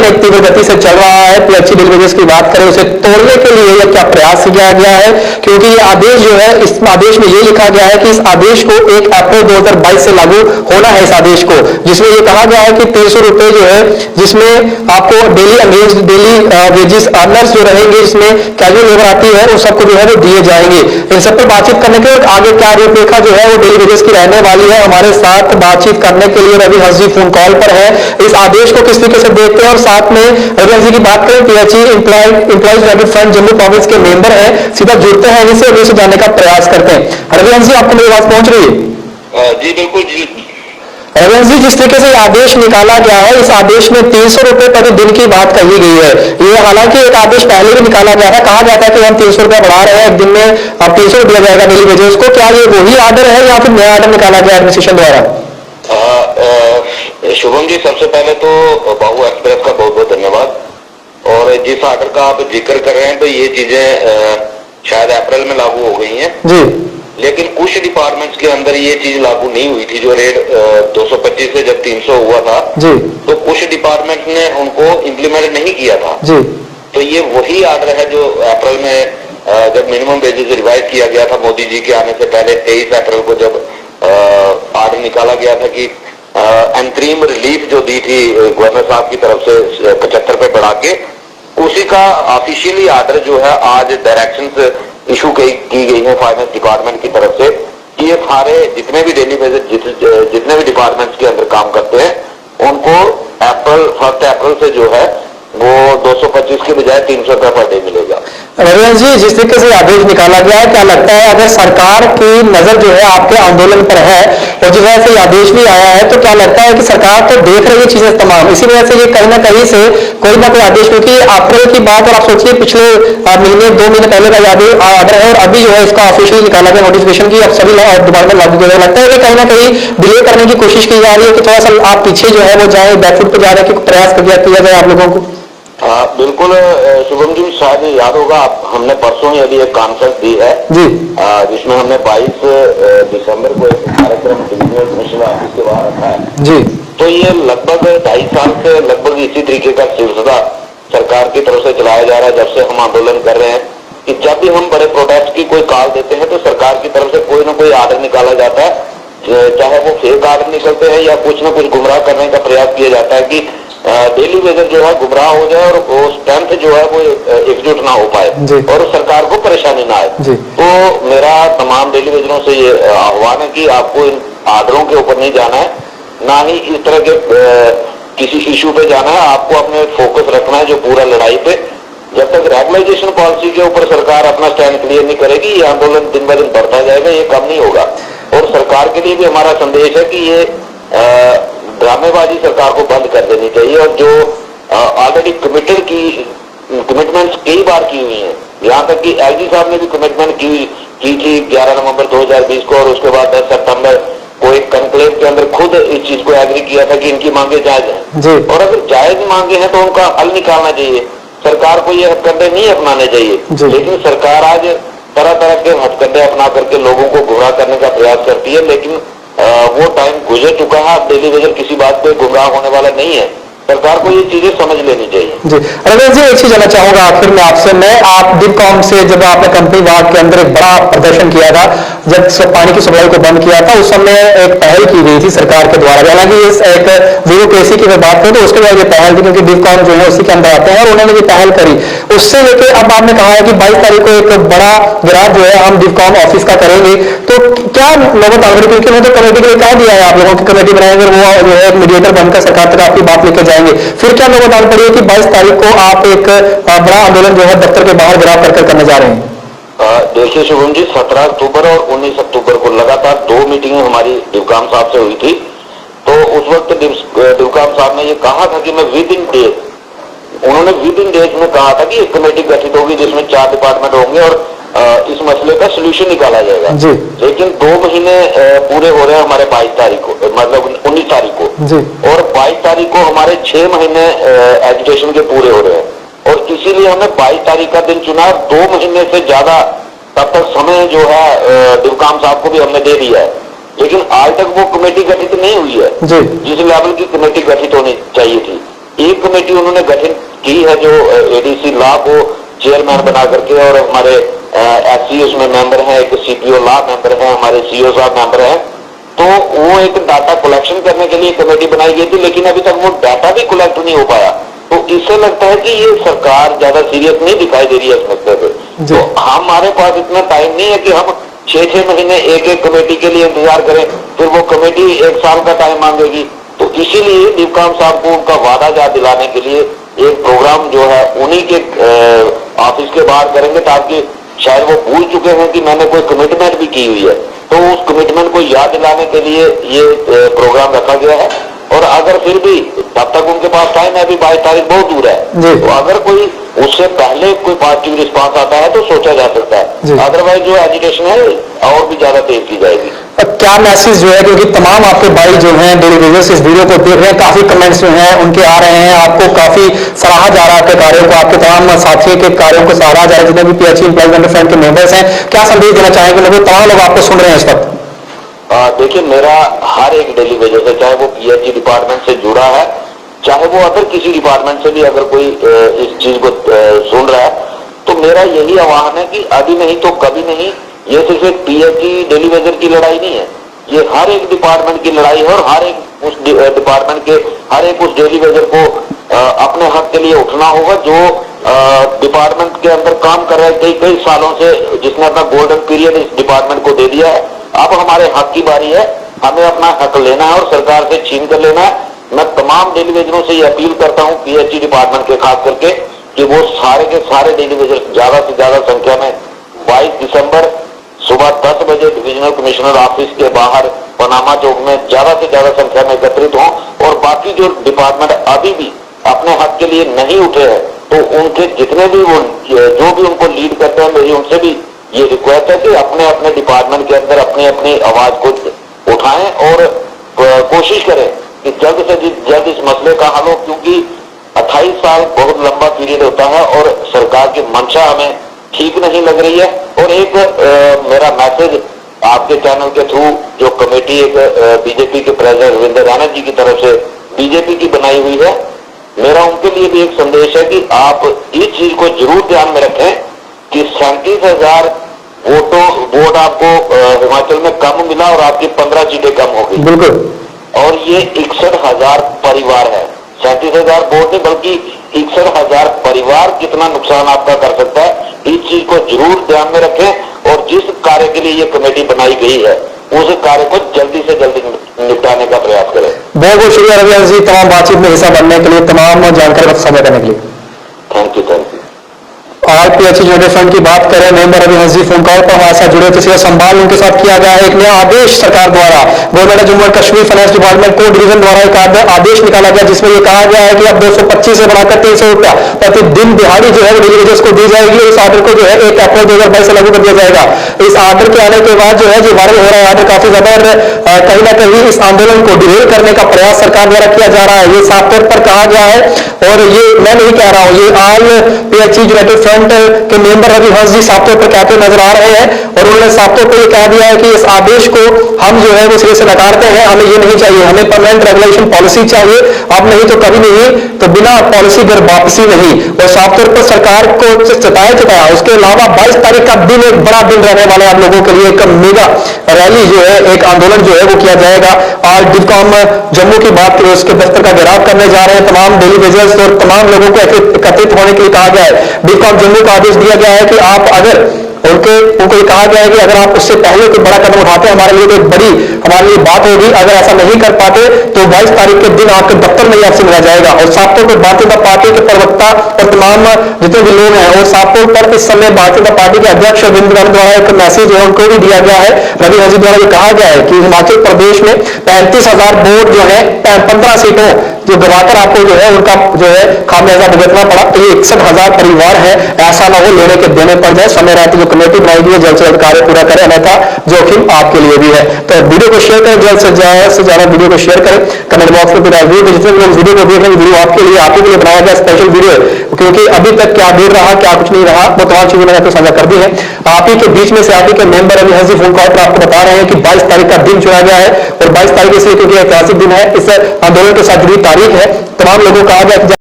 आंदोलन एक तीव्र गति से चल रहा है। पीएचई डेली वेजेस की बात करें, उसे तोड़ने के लिए यह क्या प्रयास किया गया है, क्योंकि ये आदेश जो है, इस आदेश में ये लिखा गया है कि इस आदेश को 1 अप्रैल 2022 से लागू होना है इस आदेश को, जिसमें ये कहा गया है कि 300 रुपए जो है, जिसमें आपको डेली वेजेस अर्नर्स जो रहेंगे, इसमें कैजुअल लेबर आती है, उन सबको जो है वो दिए जाएंगे। इन सब पर बातचीत करने के आगे क्या रूपरेखा जो है वो डेली वेजेस की रहने वाली है। हमारे साथ बातचीत करने के लिए रवि हंस जी फोन कॉल पर है। इस आदेश को किस तरीके से देखते हैं, और साथ में रवि हंस जी की बात करें, PHE employees debit fund Jammu province के मेंबर हैं, सीधा जुड़ते हैं इनसे जानने का प्रयास करते हैं। रवि हंस जी, आपको मेरी बात पहुंच रही है? जी बिल्कुल जी। रवि जी, जिस तरीके से आदेश निकाला गया है, इस आदेश में 300 रुपए प्रति दिन की बात कही गई है। ये हालांकि एक आदेश पहले भी निकाला गया था, कहा गया था कि हम 300 रुपए बढ़ा रहे हैं, एक दिन में अब 300 दिया जाएगा डेली वेजेस को। क्या ये वही आर्डर है या फिर नया आर्डर निकाला गया एडमिनिस्ट्रेशन द्वारा? शुभम जी, सबसे पहले तो बाहू एक्सप्रेस का बहुत बहुत धन्यवाद। और जिस आर्डर का आप जिक्र कर रहे हैं, तो ये चीजें शायद अप्रैल में लागू हो गई हैं जी, लेकिन कुछ डिपार्टमेंट्स के अंदर ये चीज लागू नहीं हुई थी। जो रेट 225 से जब 300 हुआ था जी, तो कुछ डिपार्टमेंट ने उनको इम्प्लीमेंट नहीं किया था जी। तो ये वही आर्डर है जो अप्रैल में जब मिनिमम वेजेस रिवाइज किया गया था मोदी जी के आने से पहले 23 अप्रैल को जब आर्डर निकाला गया था कि अंतरिम रिलीफ जो दी थी गवर्नर साहब की तरफ से 75 पे बढ़ा के, उसी का ऑफिशियली आर्डर जो है आज डायरेक्शंस इशू की गई है फाइनेंस डिपार्टमेंट की तरफ से कि ये सारे जितने भी डेली वेजेस जितने भी डिपार्टमेंट्स के अंदर काम करते हैं उनको 1 अप्रैल से जो है वो 225 के बजाय 300 रुपए पर डे मिलेगा। रविंद्र जी, जिस तरीके से आदेश निकाला गया है, क्या लगता है अगर सरकार की नजर जो है आपके आंदोलन पर है और जिस वजह से आदेश भी आया है, तो क्या लगता है कि सरकार तो देख रही है चीजें तमाम, इसी वजह से ये कहीं ना कहीं से कोई ना कोई आदेश, क्योंकि अप्रैल की बात और आप सोचिए पिछले महीने 2 महीने पहले का आर्डर है और अभी जो है इसका ऑफिशियली निकाला गया नोटिफिकेशन की अब सभी डिपार्टमेंट लागू किया गया। लगता है कि कहीं ना कहीं डिले करने की कोशिश की जा रही है कि थोड़ा सा आप पीछे जो है वो जाए, बैकफुट पर जाने के प्रयास किया जाए आप लोगों को? हाँ बिल्कुल शुभम जी, शायद याद होगा आप, हमने परसों ही अभी एक कॉन्फ्रेंस दी है जी, जिसमें हमने 22 दिसंबर को एक कार्यक्रम डिविजनल कमिश्नर ऑफिस के बाहर रखा है जी। तो ये लगभग 2.5 साल से लगभग इसी तरीके का सिलसिला सरकार की तरफ से चलाया जा रहा है जब से हम आंदोलन कर रहे हैं कि जब भी हम बड़े प्रोटेस्ट की कोई कॉल देते हैं तो सरकार की तरफ से कोई ना कोई आर्डर निकाला जाता है, चाहे वो फेक आर्डर निकलते हैं या कुछ ना कुछ गुमराह करने का प्रयास किया जाता है कि डेली वेजर जो है गुमराह हो जाए और वो स्ट्रेंथ जो है वो एकजुट ना हो पाए और सरकार को परेशानी ना आए। तो मेरा तमाम डेली वेजरों से ये आह्वान है कि आपको इन आर्डरों के ऊपर नहीं जाना है, ना ही इस तरह के किसी इशू पे जाना है। आपको अपने फोकस रखना है जो पूरा लड़ाई पे, जब तक रेगुलाइजेशन पॉलिसी के ऊपर सरकार अपना स्टैंड क्लियर नहीं करेगी ये आंदोलन दिन ब दिन बढ़ता जाएगा, ये कम नहीं होगा। और सरकार के लिए भी हमारा संदेश है कि ये ड्रामेबाजी सरकार को बंद कर देनी चाहिए और जो ऑलरेडी कमिटमेंट्स कई बार की हुई हैं, यहाँ तक कि एलजी साहब ने भी कमिटमेंट की थी 11 नवंबर 2020 को और उसके बाद 10 सितंबर को एक कॉन्क्लेव के अंदर खुद इस चीज को एग्री किया था कि इनकी मांगे जायज हैं और अगर जायज मांगे हैं तो उनका हल निकालना चाहिए, सरकार को ये हथकंडे नहीं अपनाने चाहिए। लेकिन सरकार आज तरह तरह के हथकंडे अपना करके लोगों को गुमराह करने का प्रयास करती है, लेकिन वो टाइम गुजर चुका है। अब डेली वेजर किसी बात पे गुमराह होने वाला नहीं है, सरकार को ये चीजें समझ लेनी चाहिए। जी रविंद्र जी, एक चीज जानना चाहूंगा आखिर में आपसे, मैं आप डिपकॉम से जब आपने कंपनी वार्ड के अंदर एक बड़ा प्रदर्शन किया था, जब पानी की सप्लाई को बंद किया था, उस समय एक पहल की गई थी सरकार के द्वारा, हालांकि इस एक ब्यूरोक्रेसी की मैं बात करूं तो उसके बाद ये पहल थी क्योंकि डिपकॉम जो है उसी के अंदर आते हैं और उन्होंने ये पहल करी। उससे लेकर अब आपने कहा है कि 22 तारीख को एक बड़ा ग्राफ जो है हम डिपकॉम ऑफिस का करेंगे, तो क्या नौबत आ गई? क्योंकि उन्होंने तो कमेटी के लिए कह दिया है आप लोगों की कमेटी बनाएंगे, वो जो है मीडिएटर बनकर सरकार तक आपकी बात लेकर जाएंगे, फिर क्या नौबत आनी पड़ी है कि 22 तारीख को आप एक बड़ा आंदोलन जो है दफ्तर के बाहर गिराव कर करने जा रहे हैं? देखिए शुभम जी, 17 अक्टूबर और 19 अक्टूबर को लगातार 2 मीटिंगें हमारी डिवकाम साहब से हुई थी। तो उस वक्त डिवकाम साहब ने ये कहा था कि मैं विद इन डेज में कहा था कि एक कमेटी गठित होगी जिसमें 4 डिपार्टमेंट होंगे और इस मसले का सोल्यूशन निकाला जाएगा। लेकिन 2 महीने पूरे हो रहे हैं हमारे 22 तारीख को, मतलब 19 तारीख को, और 22 तारीख को हमारे 6 महीने एजुकेशन के पूरे हो रहे हैं और इसीलिए हमने 22 तारीख का दिन चुना। 2 महीने से ज्यादा तब तक समय जो है डिवकाम साहब को भी हमने दे दिया है, लेकिन आज तक वो कमेटी गठित नहीं हुई है जिस लेवल की कमेटी गठित होनी चाहिए थी। एक कमेटी उन्होंने गठन की है जो एडीसी लॉ को चेयरमैन बना करके, और हमारे एससी उसमें मेंबर हैं, एक सीपीओ लॉ मेंबर है, हमारे सीओ साहब मेंबर हैं। तो वो एक डाटा कलेक्शन करने के लिए कमेटी बनाई गई थी, लेकिन अभी तक वो डाटा भी कलेक्ट नहीं हो पाया। तो इससे लगता है कि ये सरकार ज्यादा सीरियस नहीं दिखाई दे रही है इस मसले पे। तो हमारे पास इतना टाइम नहीं है कि हम 6-6 महीने एक एक कमेटी के लिए इंतजार करें, फिर वो कमेटी 1 साल का टाइम मांगेगी। तो इसीलिए डीवकाम साहब को उनका वादा याद दिलाने के लिए एक प्रोग्राम जो है उन्हीं के ऑफिस के बाहर करेंगे, ताकि शायद वो भूल चुके हैं कि मैंने कोई कमिटमेंट भी की हुई है। तो उस कमिटमेंट को याद दिलाने के लिए ये प्रोग्राम रखा गया है। और अगर फिर भी तब तक उनके पास टाइम है, अभी 22 तारीख बहुत दूर है, तो अगर कोई उससे पहले कोई पॉजिटिव रिस्पांस आता है तो सोचा जा सकता है। अदरवाइज जो एजुकेशन है और भी ज्यादा तेज की जाएगी। क्या मैसेज जो है, क्योंकि तमाम आपके भाई जो हैं डेली बेसिस इस वीडियो को देख रहे हैं, काफी कमेंट्स जो हैं उनके आ रहे हैं, आपको काफी सराहा जा रहा है आपके कार्यों को, आपके तमाम साथियों के कार्यों को सराहा जा रहा है, जितने भी पीएचई एम्प्लॉयमेंट फ्रंट के मेंबर्स हैं, क्या संदेश देना चाहेंगे लोगों? तमाम लोग आपको सुन रहे हैं इस वक्त। देखिए, मेरा हर एक डेली बेसिस से, चाहे वो पीएचई डिपार्टमेंट से जुड़ा है, चाहे वो अदर किसी डिपार्टमेंट से भी अगर कोई इस चीज को सुन रहा है, तो मेरा यही आह्वान है कि अभी नहीं तो कभी नहीं, ये सिर्फ एक पीएचई डेली बेसिस की लड़ाई नहीं है, ये हर एक डिपार्टमेंट की लड़ाई है। और हर एक उस डिपार्टमेंट के हर एक उस डेली बेसिस को अपने हक के लिए उठना होगा, जो डिपार्टमेंट के अंदर काम कर रहे थे कई सालों से, जिसने अपना गोल्डन पीरियड इस डिपार्टमेंट को दे दिया है। अब हमारे हक की बारी है, हमें अपना हक लेना है और सरकार से छीन कर लेना है। मैं तमाम डेली बेसिसों से ये अपील करता हूँ, पीएचई डिपार्टमेंट के खास करके, कि वो सारे के सारे डेली बेसिस ज्यादा से ज्यादा संख्या में 22 दिसंबर सुबह 10 बजे डिविजनल कमिश्नर ऑफिस के बाहर पनामा चौक में ज्यादा से ज्यादा संख्या में एकत्रित हों। और बाकी जो डिपार्टमेंट अभी भी अपने हक के लिए नहीं उठे हैं, तो उनके जितने भी वो जो भी उनको लीड करते हैं, मेरी उनसे भी ये रिक्वेस्ट है कि अपने अपने डिपार्टमेंट के अंदर अपनी अपनी आवाज को उठाएं और कोशिश करें कि जल्द से जल्द इस मसले का हल हो, क्योंकि 28 साल बहुत लंबा पीरियड होता है और सरकार की मंशा हमें ठीक नहीं लग रही है। और एक मेरा मैसेज आपके चैनल के थ्रू, जो कमेटी एक बीजेपी के प्रेसिडेंट रविंद्र रैना जी की तरफ से बीजेपी की बनाई हुई है, मेरा उनके लिए भी एक संदेश है कि आप इस चीज को जरूर ध्यान में रखें कि 37,000 वोट आपको हिमाचल में कम मिला और आपकी 15 सीटें कम हो गई। बिल्कुल। और ये 61,000 परिवार है, 37,000 वोट नहीं बल्कि 61,000 परिवार कितना नुकसान आपका कर सकता है, इस चीज को जरूर ध्यान में रखें। और जिस कार्य के लिए ये कमेटी बनाई गई है, उस कार्य को जल्दी से जल्दी निपटाने का प्रयास करें। बहुत बहुत शुक्रिया रवि जी, तमाम बातचीत में हिस्सा बनने के लिए, तमाम जानकारी साझा करने के लिए। Thank you. आज पीएचई यूनाइटेड फ्रंट की बात करें, member Ravi ji phone call पर हमारे साथ जुड़े, तो इसका संभाल उनके साथ किया गया है। एक नया आदेश सरकार द्वारा government of Jammu and Kashmir finance department को डिवीजन द्वारा एक आदेश निकाला गया, जिसमें यह कहा गया है कि अब 225 से बढ़ाकर 300 रुपया प्रतिदिन दिहाड़ी जो है डेली वेजेस को दी जाएगी। इस आर्डर को जो है 1 अप्रैल 2022 से लागू कर दिया जाएगा। इस आर्डर के आने के बाद जो है जो वायरल हो रहा है आर्डर काफी ज्यादा, कहीं ना कहीं इस आंदोलन को डिरेल करने का प्रयास सरकार द्वारा किया जा रहा है, ये साफ तौर पर कहा गया है। और ये मैं नहीं कह रहा हूं, ये ऑल पीएचई यूनाइटेड फ्रंट के मेंबर रवि जी साफ तौर पर कहते नजर आ रहे हैं। और उन्होंने साफ तौर पर ये कह दिया है कि इस आदेश को हम जो है वो सिरे से नकारते हैं, हमें ये नहीं चाहिए, हमें परमानेंट रेगुलेशन पॉलिसी चाहिए, अब नहीं तो कभी नहीं, तो बिना पॉलिसी पर वापसी नहीं। और साफ तौर पर सरकार को चताया। उसके अलावा 22 तारीख का दिन एक बड़ा दिन रहने वाला है आप लोगों के लिए, एक मेगा रैली जो है, एक आंदोलन जो है वो किया जाएगा। आज डिवकॉम जम्मू की बात करें, उसके दफ्तर का घेराव करने जा रहे हैं तमाम डेली वेजर्स और तमाम लोगों को एकत्रित होने के लिए कहा गया है। डिवकॉम जम्मू का आदेश दिया गया है कि आप अगर उनको ये कहा गया है कि अगर आप उससे पहले कोई बड़ा कदम उठाते हैं, हमारे लिए तो एक बड़ी हमारे लिए बात होगी। अगर ऐसा नहीं कर पाते तो 22 तारीख के दिन आपके दफ्तर में ही आपसे मिला जाएगा। और साफ तौर पर भारतीय जनता पार्टी के प्रवक्ता और तमाम जितने भी लोग हैं, और साफ तौर पर इस समय भारतीय जनता पार्टी के अध्यक्ष रविंद्र रैना द्वारा एक मैसेज है उनको भी दिया गया है। रवि जी द्वारा ये कहा गया है कि हिमाचल प्रदेश में 35,000 वोट जो है 15 सीटों जो गवाकर आपको जो है उनका जो है खामियाजा भुगतना पड़ा। तो ये 61,000 परिवार है, ऐसा ना हो लेने के देने पड़ जाए। समय रहते जो कमेटी बनाई गई है जल्द से जल्द कार्य पूरा करें, अन्यथा जोखिम आपके लिए भी है। तो वीडियो को शेयर करें, जल्द से ज्यादा वीडियो को शेयर करें। कमेंट बॉक्स में जितने लोग वीडियो को देख रहे हैं, वीडियो आपके लिए, आप ही के लिए बनाया गया स्पेशल वीडियो है, क्योंकि अभी तक क्या भीड़ रहा क्या कुछ नहीं रहा वो तमाम चीजें मैंने आपको साझा कर दी है। आप ही के बीच में से आप ही के member Ravi ji phone call पर आपको बता रहे हैं कि 22 तारीख का दिन चुना गया है। और 22 तारीख इसलिए क्योंकि ऐतिहासिक दिन है, इस आंदोलन के साथ जुड़ी तारीख तारीख है, तमाम लोगों को कहा गया